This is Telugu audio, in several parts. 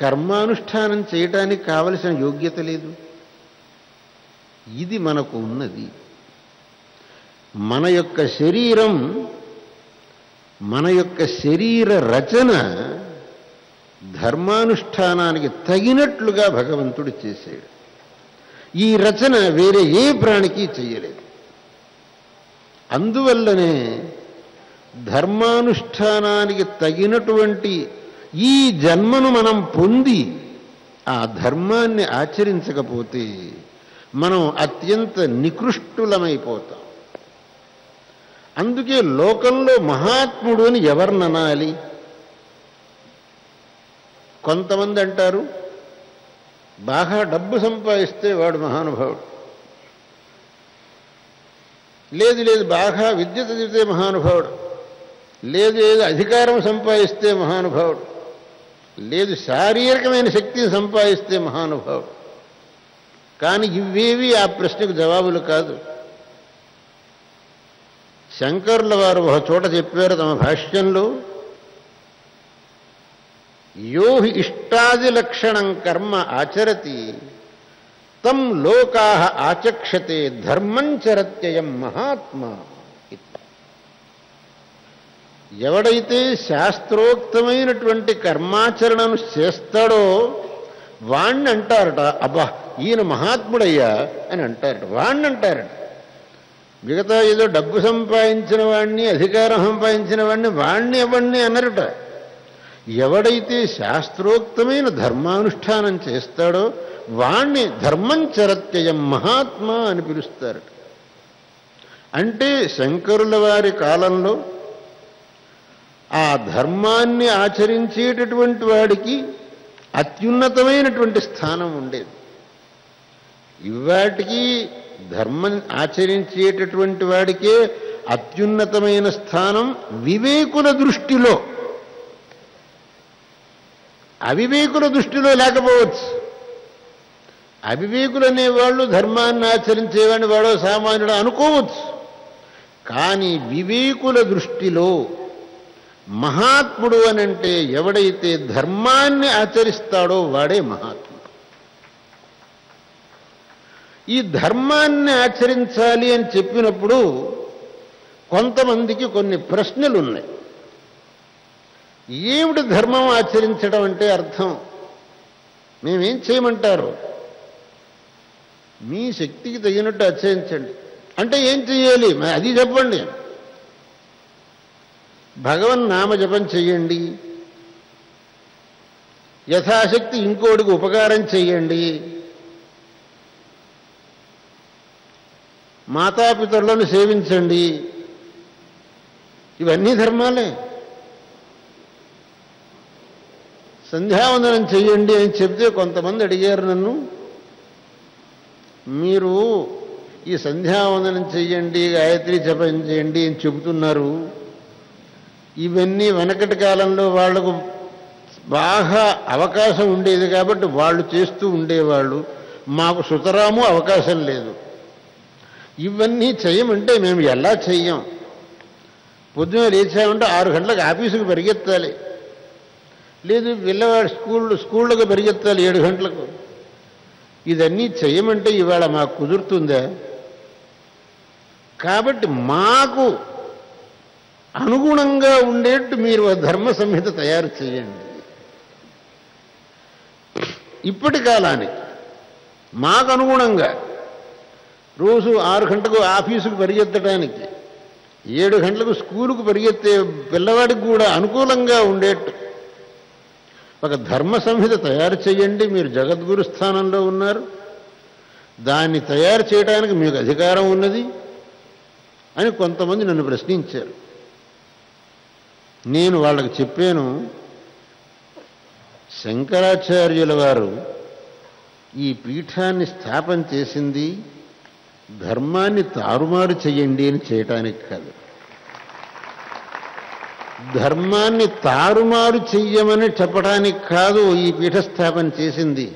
కర్మానుష్ఠానం చేయటానికి కావలసిన యోగ్యత లేదు. ఇది మనకు ఉన్నది. మన యొక్క శరీరం, మన యొక్క శరీర రచన ధర్మానుష్ఠానానికి తగినట్లుగా భగవంతుడు చేశాడు. ఈ రచన వేరే ఏ ప్రాణికి చెయ్యలేదు. అందువల్లనే ధర్మానుష్ఠానానికి తగినటువంటి ఈ జన్మను మనం పొంది ఆ ధర్మాన్ని ఆచరించకపోతే మనం అత్యంత నికృష్టులమైపోతాం. అందుకే లోకంలో మహాత్ముడు అని ఎవరిననాలి? కొంతమంది అంటారు, బాగా డబ్బు సంపాదిస్తే వాడు మహానుభావుడు, లేదు లేదు బాగా విద్య చదివితే మహానుభావుడు, లేదు లేదు అధికారం సంపాదిస్తే మహానుభావుడు, లేదు శారీరకమైన శక్తిని సంపాదిస్తే మహానుభావుడు. కానీ ఇవేవి ఆ ప్రశ్నకు జవాబులు కాదు. శంకరుల వారు ఒక చోట చెప్పారు తమ భాష్యంలో, యో హి ఇష్టాది లక్షణం కర్మ ఆచరతి తం లోకాః ఆచక్షతే ధర్మం చరత్యయం మహాత్మా. ఎవడైతే శాస్త్రోక్తమైనటువంటి కర్మాచరణను చేస్తాడో వాణ్ణి అంటారట, అబ్బా ఈయన మహాత్ముడయ్యా అని అంటారట, వాణ్ణి అంటారట. మిగతా ఏదో డబ్బు సంపాదించిన వాణ్ణి, అధికారం సంపాదించిన వాణ్ణి, వాణ్ణి ఎవణ్ణి అన్నరట. ఎవడైతే శాస్త్రోక్తమైన ధర్మానుష్ఠానం చేస్తాడో వాణ్ణి ధర్మం చరత్యయం మహాత్మా అని పిలుస్తారట. అంటే శంకరుల వారి కాలంలో ఆ ధర్మాన్ని ఆచరించేటటువంటి వాడికి అత్యున్నతమైనటువంటి స్థానం ఉండేది. ఇవాటికి ధర్మం ఆచరించేటటువంటి వాడికే అత్యున్నతమైన స్థానం వివేకుల దృష్టిలో. అవివేకుల దృష్టిలో లేకపోవచ్చు. అవివేకులు అనేవాళ్ళు ధర్మాన్ని ఆచరించేవాడిని వాడో సామాన్యుడు అనుకోవచ్చు. కానీ వివేకుల దృష్టిలో మహాత్ముడు అనంటే ఎవడైతే ధర్మాన్ని ఆచరిస్తాడో వాడే మహాత్ముడు. ఈ ధర్మాన్ని ఆచరించాలి అని చెప్పినప్పుడు కొంతమందికి కొన్ని ప్రశ్నలు ఉన్నాయి. ఏమిటి ధర్మం ఆచరించడం అంటే అర్థం? మేమేం చేయమంటారు? మీ శక్తికి తగినట్టు ఆచరించండి అంటే ఏం చెయ్యాలి అది చెప్పండి. భగవన్ నామజపం చెయ్యండి, యథాశక్తి ఇంకోటికి ఉపకారం చెయ్యండి, మాతాపితరులను సేవించండి. ఇవన్నీ ధర్మాలే. సంధ్యావందనం చెయ్యండి అని చెప్తే కొంతమంది అడిగారు నన్ను, మీరు ఈ సంధ్యావందనం చెయ్యండి, గాయత్రి జపం చేయండి అని చెబుతున్నారు, ఇవన్నీ వెనకటి కాలంలో వాళ్లకు బాగా అవకాశం ఉండేది కాబట్టి వాళ్ళు చేస్తూ ఉండేవాళ్ళు, మాకు సుతరాము అవకాశం లేదు. ఇవన్నీ చెయ్యమంటే మేము ఎలా చెయ్యం? పొద్దున లేచామంటే 6 గంటలకు ఆఫీసుకు పరిగెత్తాలి, లేదు పిల్లవాడు స్కూళ్ళకు పరిగెత్తాలి 7 గంటలకు. ఇదన్నీ చెయ్యమంటే ఇవాళ మాకు కుదురుతుందా? కాబట్టి మాకు అనుగుణంగా ఉండేట్టు మీరు ధర్మ సంహిత తయారు చేయండి. ఇప్పటి కాలానికి మాకు అనుగుణంగా రోజు 6 గంటలకు ఆఫీసుకు పరిగెత్తడానికి, 7 గంటలకు స్కూలుకు పరిగెత్తే పిల్లవాడికి కూడా అనుకూలంగా ఉండేట్టు ఒక ధర్మ సంహిత తయారు చేయండి. మీరు జగద్గురు స్థానంలో ఉన్నారు, దాన్ని తయారు చేయడానికి మీకు అధికారం ఉన్నది అని కొంతమంది నన్ను ప్రశ్నించారు. నేను వాళ్ళకి చెప్పాను, శంకరాచార్యుల వారు ఈ పీఠాన్ని స్థాపన చేసింది ధర్మాన్ని తారుమారు చెయ్యండి అని చేయటానికి కాదు, ధర్మాన్ని తారుమారు చెయ్యమని చెప్పడానికి కాదు ఈ పీఠ స్థాపన చేసింది,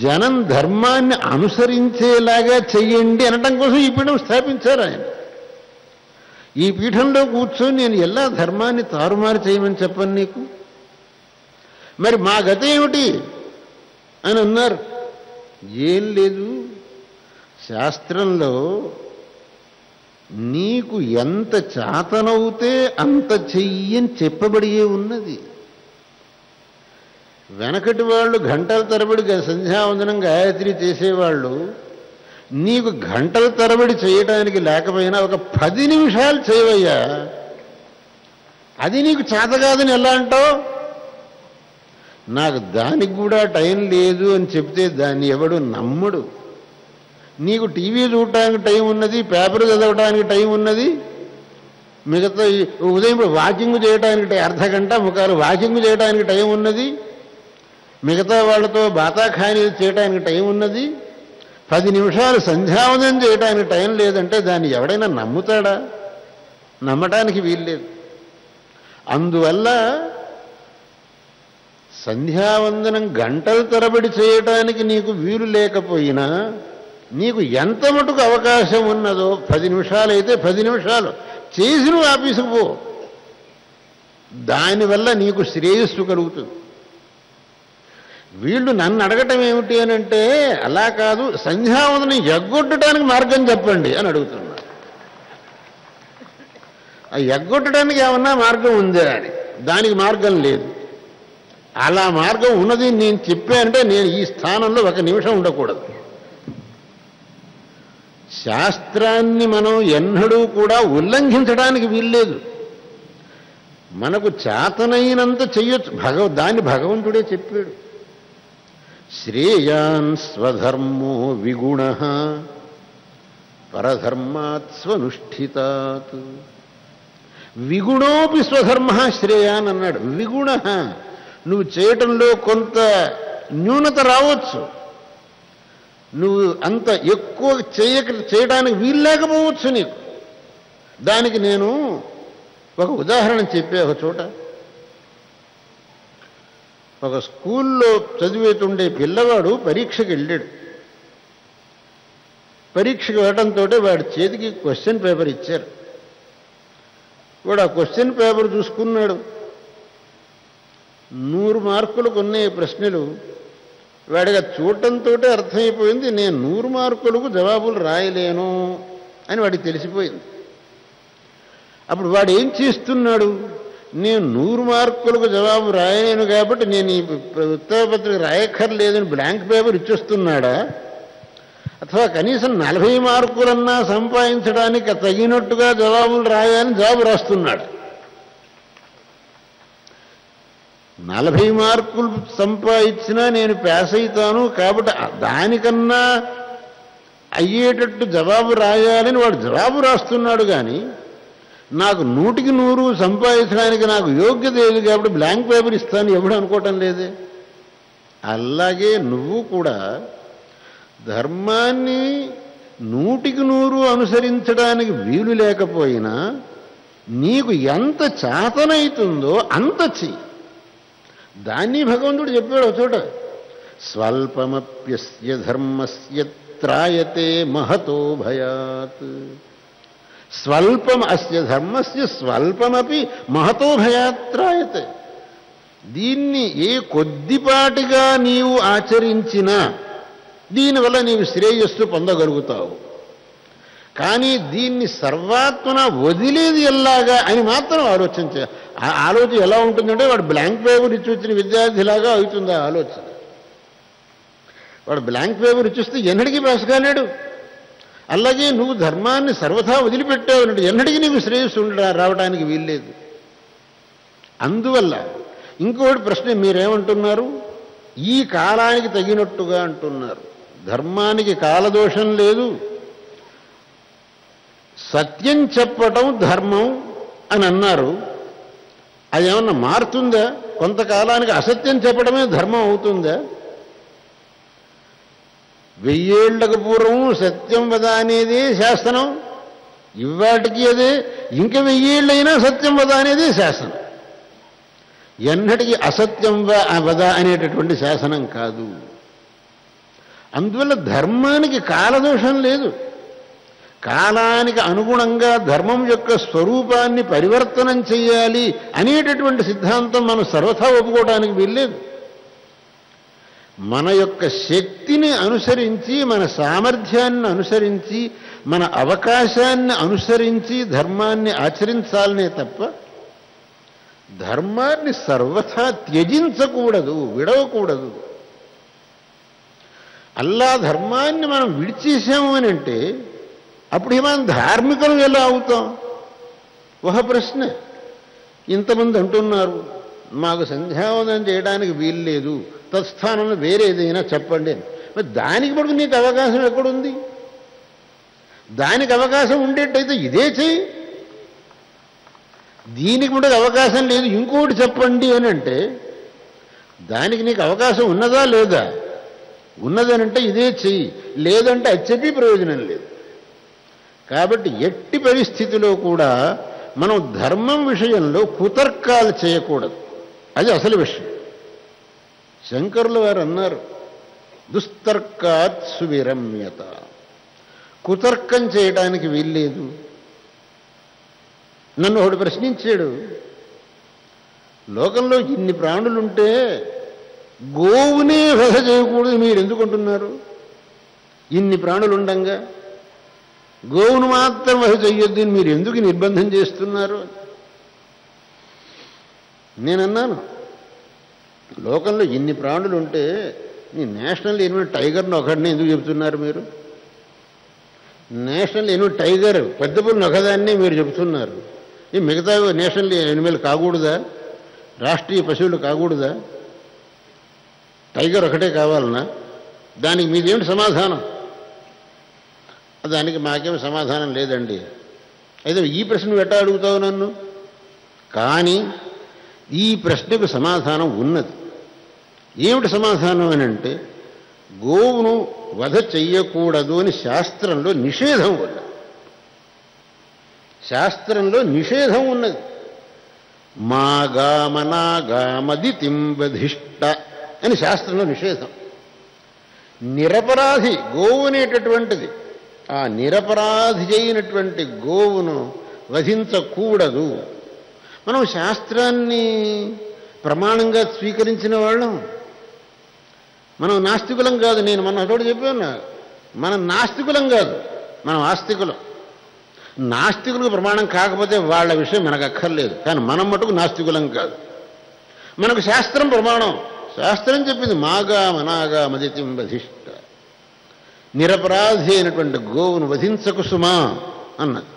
జనం ధర్మాన్ని అనుసరించేలాగా చెయ్యండి అనటం కోసం ఈ పీఠం స్థాపించారు ఆయన. ఈ పీఠంలో కూర్చొని నేను ఎలా ధర్మాన్ని తారుమారు చేయమని చెప్పను నీకు? మరి మా గతి ఏమిటి అని అన్నారు. ఏం లేదు, శాస్త్రంలో నీకు ఎంత చాతనవుతే అంత చెయ్యని చెప్పబడియే ఉన్నది. వెనకటి వాళ్ళు గంటల తరబడి సంధ్యావందనం గాయత్రి చేసేవాళ్ళు నీకు గంటల తరబడి చేయటానికి లేకపోయినా ఒక 10 నిమిషాలు చేయవయ్యా, అది నీకు చేత కాదని ఎలా అంటావు? నాకు దానికి కూడా టైం లేదు అని చెప్తే దాన్ని ఎవడు నమ్మడు. నీకు టీవీ చూడటానికి టైం ఉన్నది, పేపర్ చదవడానికి టైం ఉన్నది, మిగతా ఉదయం వాకింగ్ చేయడానికి అర్ధగంట ముఖాలు వాకింగ్ చేయడానికి టైం ఉన్నది, మిగతా వాళ్ళతో బాతాఖానీ చేయడానికి టైం ఉన్నది, 10 నిమిషాలు సంధ్యావందనం చేయడానికి టైం లేదంటే దాన్ని ఎవడైనా నమ్ముతాడా? నమ్మటానికి వీల్లేదు. అందువల్ల సంధ్యావందనం గంటల తరబడి చేయటానికి నీకు వీలు లేకపోయినా నీకు ఎంత మటుకు అవకాశం ఉన్నదో 10 నిమిషాలు అయితే 10 నిమిషాలు చేసి నువ్వు ఆఫీసుకు పో. దానివల్ల నీకు శ్రేయస్సు కలుగుతుంది. వీళ్ళు నన్ను అడగటం ఏమిటి అని అంటే, అలా కాదు, సంధ్యావందనం ఎగ్గొట్టడానికి మార్గం చెప్పండి అని అడుగుతున్నారు. ఆ ఎగ్గొట్టడానికి ఏమన్నా మార్గం ఉందా అని. దానికి మార్గం లేదు. అలా మార్గం ఉన్నది నేను చెప్పానంటే నేను ఈ స్థానంలో 1 నిమిషం ఉండకూడదు. శాస్త్రాన్ని మనం ఎన్నడూ కూడా ఉల్లంఘించడానికి వీల్లేదు. మనకు చేతనైనంత చెయ్యొచ్చు. దాన్ని భగవంతుడే చెప్పాడు. శ్రేయాన్ స్వధర్మో విగుణః పరధర్మాత్ స్వనుష్ఠితాత్. విగుణోపి స్వధర్మ శ్రేయాన్ అన్నాడు. విగుణ, నువ్వు చేయటంలో కొంత న్యూనత రావచ్చు, నువ్వు అంత ఎక్కువ చేయడానికి వీల్లేకపోవచ్చు నీకు. దానికి నేను ఒక ఉదాహరణ చెప్పే ఒక చోట, ఒక స్కూల్లో చదివేతుండే పిల్లవాడు పరీక్షకి వెళ్ళాడు. పరీక్షకి వెళ్ళడంతో వాడి చేతికి క్వశ్చన్ పేపర్ ఇచ్చారు. వాడు ఆ క్వశ్చన్ పేపర్ చూసుకున్నాడు. 100 మార్కులకు ఉన్నాయి ప్రశ్నలు. వాడిగా చూడటంతో అర్థమైపోయింది, నేను 100 మార్కులకు జవాబులు రాయలేను అని వాడికి తెలిసిపోయింది. అప్పుడు వాడు ఏం చేస్తున్నాడు? నేను 100 మార్కులకు జవాబు రాయలేను కాబట్టి నేను ఈ ఉత్తరపత్రిక రాయక్కర్లేదని బ్లాంక్ పేపర్ ఇచ్చేస్తున్నాడా, అథవా కనీసం 40 మార్కులన్నా సంపాదించడానికి తగినట్టుగా జవాబులు రాయాలని జవాబు రాస్తున్నాడు? 40 మార్కులు సంపాదించినా నేను పాస్ అవుతాను కాబట్టి దానికన్నా అయ్యేటట్టు జవాబు రాయాలని వాడు జవాబు రాస్తున్నాడు. కానీ నాకు 100కి 100 సంపాదించడానికి నాకు యోగ్యత లేదు కాబట్టి బ్లాంక్ పేపర్ ఇస్తాను ఎవడు అనుకోవటం లేదే. అలాగే నువ్వు కూడా ధర్మాన్ని 100కి 100 అనుసరించడానికి వీలు లేకపోయినా నీకు ఎంత చేతనైతుందో అంత చెయ్యి. దాన్ని భగవంతుడు చెప్పాడు ఒక చోట, స్వల్పమప్యస్య ధర్మస్య త్రాయతే మహతో భయాత్. స్వల్పం అస్య ధర్మస్య స్వల్పమపి మహతో భయాత్ త్రాయతే. దీన్ని ఏ కొద్దిపాటిగా నీవు ఆచరించినా దీనివల్ల నీవు శ్రేయస్సు పొందగలుగుతావు. కానీ దీన్ని సర్వాత్మన వదిలేది ఎలాగా అని మాత్రం ఆలోచించే. ఆ ఆలోచన ఎలా ఉంటుందంటే వాడు బ్లాంక్ పేపర్ ఇచ్చి వచ్చిన విద్యార్థిలాగా అవుతుంది ఆ ఆలోచన. వాడు బ్లాంక్ పేపర్ ఇచ్చిస్తే ఎన్నడికి పాస్ కాలేడు. అలాగే నువ్వు ధర్మాన్ని సర్వథా వదిలిపెట్టావు అంటే ఎన్నడికి నీకు శ్రేయస్సు రావడానికి వీల్లేదు. అందువల్ల ఇంకోటి ప్రశ్న మీరేమంటున్నారు? ఈ కాలానికి తగినట్టుగా అంటున్నారు. ధర్మానికి కాలదోషం లేదు, సత్యం చెప్పటం ధర్మం అని అన్నారు. అదేమన్నా మారుతుందా? కొంతకాలానికి అసత్యం చెప్పడమే ధర్మం అవుతుందా? 1000 ఏళ్లకు పూర్వం సత్యం వద అనేదే శాసనం, ఇవాటికి అదే. ఇంక 1000 ఏళ్ళైనా సత్యం వద అనేదే శాసనం. ఎన్నటికీ అసత్యం వద అనేటటువంటి శాసనం కాదు. అందువల్ల ధర్మానికి కాలదోషం లేదు. కాలానికి అనుగుణంగా ధర్మం యొక్క స్వరూపాన్ని పరివర్తనం చెయ్యాలి అనేటటువంటి సిద్ధాంతం మనం సర్వథా ఒప్పుకోవడానికి వీల్లేదు. మన యొక్క శక్తిని అనుసరించి, మన సామర్థ్యాన్ని అనుసరించి, మన అవకాశాన్ని అనుసరించి ధర్మాన్ని ఆచరించాలనే తప్ప ధర్మాన్ని సర్వథా త్యజించకూడదు, విడవకూడదు. అల్లా ధర్మాన్ని మనం విడిచేసాము అని అంటే అప్పుడు మనం ధార్మికులు ఎలా అవుతాం? ఒక ప్రశ్న. ఇంతమంది అంటున్నారు మాకు సంధ్యావందనం చేయడానికి వీలు లేదు, తత్స్థానంలో వేరే ఏదైనా చెప్పండి అని. మరి దానికి మటుకు నీకు అవకాశం ఎక్కడుంది? దానికి అవకాశం ఉండేట్టయితే ఇదే చెయ్యి. దీనికి మటుకు అవకాశం లేదు, ఇంకోటి చెప్పండి అని అంటే దానికి నీకు అవకాశం ఉన్నదా లేదా? ఉన్నదనంటే ఇదే చెయ్యి, లేదంటే అది చెప్పి ప్రయోజనం లేదు. కాబట్టి ఎట్టి పరిస్థితిలో కూడా మనం ధర్మం విషయంలో కుతర్కాలు చేయకూడదు. అది అసలు విషయం. శంకరుల వారు అన్నారు, దుస్తర్కాత్ సువిరమ్యత. కుతర్కం చేయడానికి వీల్లేదు. నన్ను ఒకడు ప్రశ్నించాడు, లోకంలో ఇన్ని ప్రాణులుంటే గోవునే వధ చేయకూడదు మీరు ఎందుకుంటున్నారు? ఇన్ని ప్రాణులుండగా గోవును మాత్రం వధ చెయ్యొద్దు మీరు ఎందుకు నిర్బంధం చేస్తున్నారు? నేనన్నాను, లోకంలో ఇన్ని ప్రాణులుంటే నీ నేషనల్ ఎనిమల్ టైగర్ను ఒకడిని ఎందుకు చెబుతున్నారు మీరు? నేషనల్ ఎనిమల్ టైగర్ పెద్ద పులిని ఒకదాన్ని మీరు చెబుతున్నారు. ఈ మిగతా నేషనల్ ఎనిమల్ కాకూడదా? రాష్ట్రీయ పశువులు కాకూడదా? టైగర్ ఒకటే కావాలనా? దానికి మీదేమిటి సమాధానం? దానికి మాకేం సమాధానం లేదండి. అయితే ఈ ప్రశ్న ఎట్టా అడుగుతావు నన్ను? కానీ ఈ ప్రశ్నకు సమాధానం ఉన్నది. ఏమిటి సమాధానం అని అంటే, గోవును వధ చెయ్యకూడదు అని శాస్త్రంలో నిషేధం ఉన్నది. శాస్త్రంలో నిషేధం ఉన్నది. మాగామనాగామది తింబధిష్ట అని శాస్త్రంలో నిషేధం. నిరపరాధి గోవు అనేటటువంటిది, ఆ నిరపరాధి అయినటువంటి గోవును వధించకూడదు. మనం శాస్త్రాన్ని ప్రమాణంగా స్వీకరించిన వాళ్ళం. మనం నాస్తికులం కాదు. నేను మొన్న తోడు చెప్పాను, మనం నాస్తికులం కాదు, మనం ఆస్తికులం. నాస్తికులకు ప్రమాణం కాకపోతే వాళ్ళ విషయం మనకు అక్కర్లేదు. కానీ మనం మటుకు నాస్తికులం కాదు. మనకు శాస్త్రం ప్రమాణం. శాస్త్రం చెప్పింది మాగా మనాగా మదితిం వధిష్ట, నిరపరాధి అయినటువంటి గోవును వధించకు సుమా అన్నది.